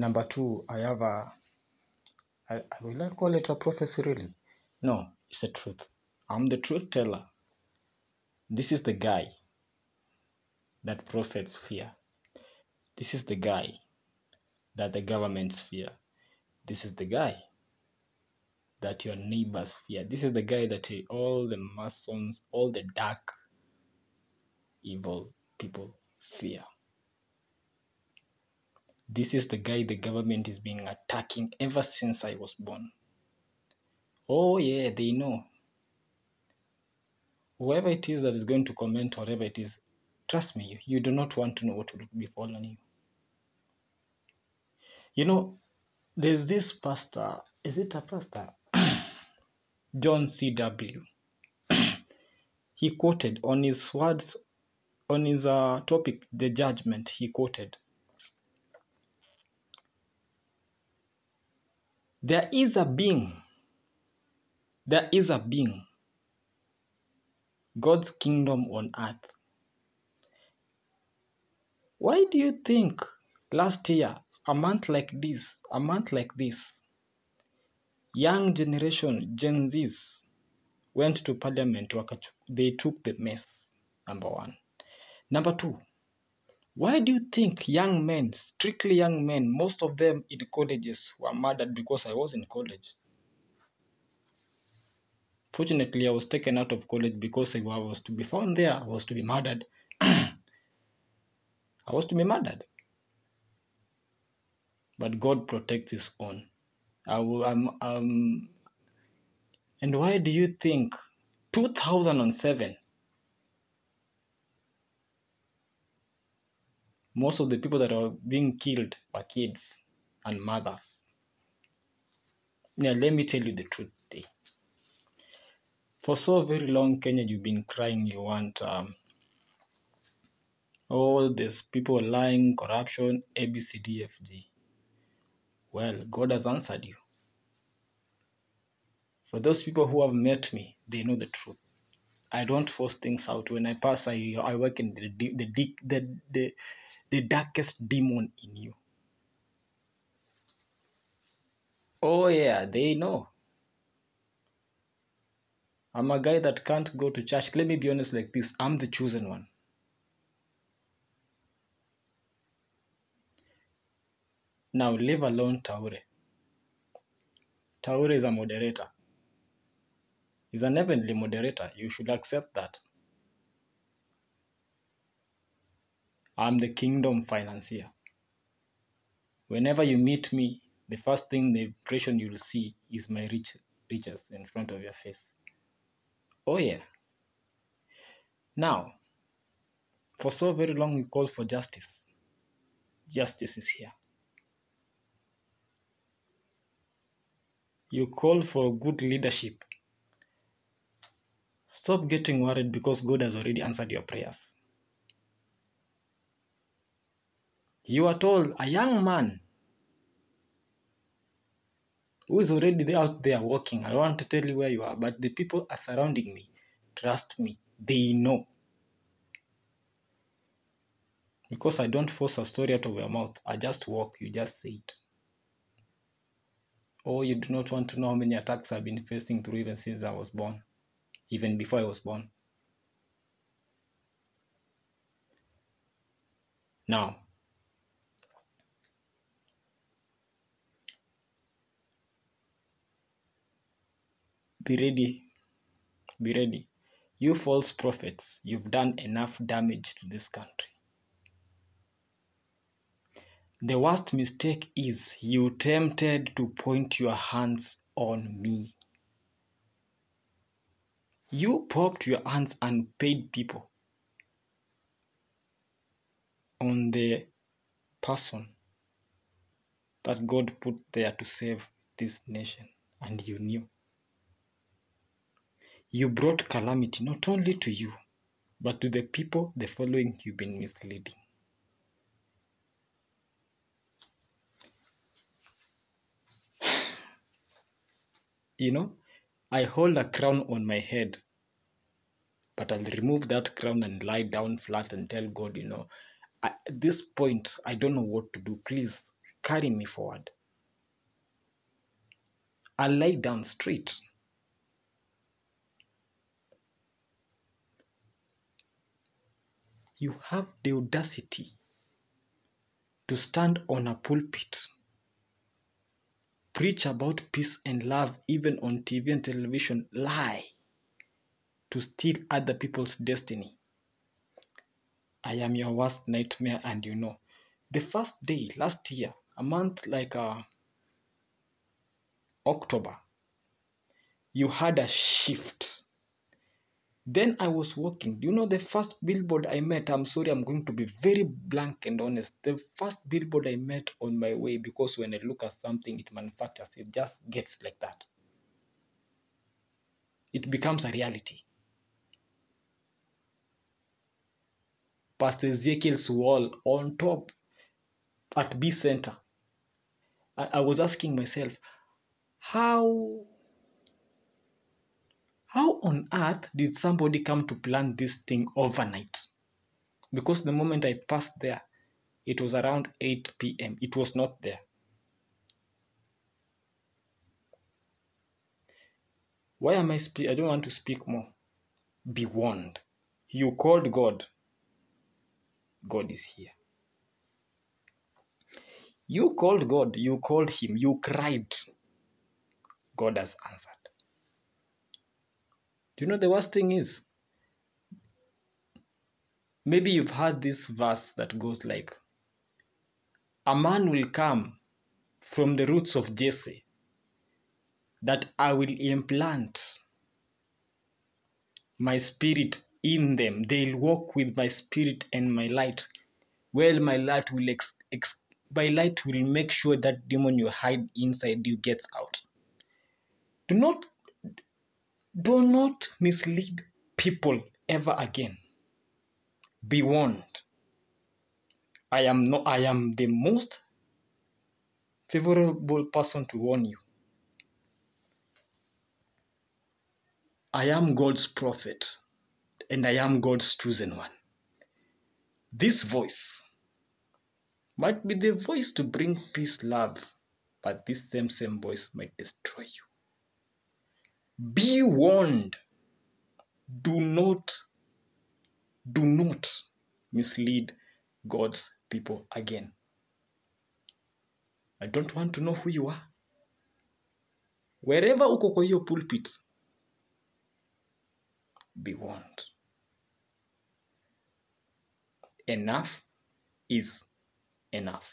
Number two, I have I will I call it a prophecy really? No, it's a truth. I'm the truth teller. This is the guy that prophets fear. This is the guy that the governments fear. This is the guy that your neighbors fear. This is the guy that all the Masons, all the dark, evil people fear. This is the guy the government is being attacking ever since I was born. Oh yeah, they know. Whoever it is that is going to comment, whatever it is, trust me, you do not want to know what will befall on you. You know, there's this pastor, is it a pastor? John C.W. He quoted on his words, on his topic, the judgment, he quoted, there is a being, God's kingdom on earth. Why do you think last year, a month like this, young generation, Gen Zs, went to parliament, they took the mess, number one. Number two, why do you think young men, strictly young men, most of them in colleges were murdered? Because I was in college. Fortunately, I was taken out of college because if I was to be found there, I was to be murdered. I was to be murdered. But God protects his own. And why do you think 2007, most of the people that are being killed were kids and mothers? Now, let me tell you the truth today. For so very long, Kenya, you've been crying. You want all these people lying, corruption, A, B, C, D, F, G. Well, God has answered you. For those people who have met me, they know the truth. I don't force things out. When I pass, I work in the darkest demon in you. Oh yeah, they know. I'm a guy that can't go to church. Let me be honest like this. I'm the chosen one. Now, leave alone Taure. Taure is a moderator. He's an heavenly moderator. You should accept that. I'm the kingdom financier. Whenever you meet me, the first thing, the impression you'll see is my riches in front of your face. Oh yeah. Now, for so very long we called for justice. Justice is here. You call for good leadership. Stop getting worried because God has already answered your prayers. You are told a young man who is already out there walking. I don't want to tell you where you are, but the people are surrounding me. Trust me, they know. Because I don't force a story out of your mouth. I just walk, you just say it. Or you do not want to know how many attacks I've been facing through even since I was born. Even before I was born. Now, be ready. Be ready. You false prophets, you've done enough damage to this country. The worst mistake is you attempted to point your hands on me. You popped your hands and paid people on the person that God put there to save this nation, and you knew. You brought calamity not only to you, but to the people, the following you've been misleading. You know, I hold a crown on my head, but I'll remove that crown and lie down flat and tell God, at this point, I don't know what to do. Please, carry me forward. I lay down straight. You have the audacity to stand on a pulpit, preach about peace and love, even on TV and television, lie to steal other people's destiny. I am your worst nightmare, and you know. The first day last year, a month like October, you had a shift. Then I was walking. Do you know the first billboard I met? I'm sorry, I'm going to be very blank and honest. The first billboard I met on my way, because when I look at something, it manufactures, it just gets like that. It becomes a reality. Pastor Ezekiel's wall on top at B Center. I was asking myself, how on earth did somebody come to plan this thing overnight? Because the moment I passed there, it was around 8 p.m. It was not there. Why am I speaking? I don't want to speak more. Be warned. You called God. God is here. You called God. You called him. You cried. God has answered. Do you know the worst thing is? Maybe you've heard this verse that goes like, a man will come from the roots of Jesse, that I will implant my spirit in them. They'll walk with my spirit and my light. Well, my light will make sure that demon you hide inside you gets out. Do not mislead people ever again. Be warned. I am the most favorable person to warn you. I am God's prophet, and I am God's chosen one. This voice might be the voice to bring peace, love, but this same voice might destroy you. Be warned. Do not mislead God's people again. I don't want to know who you are. Wherever uko kwa hiyo pulpit, be warned. Enough is enough.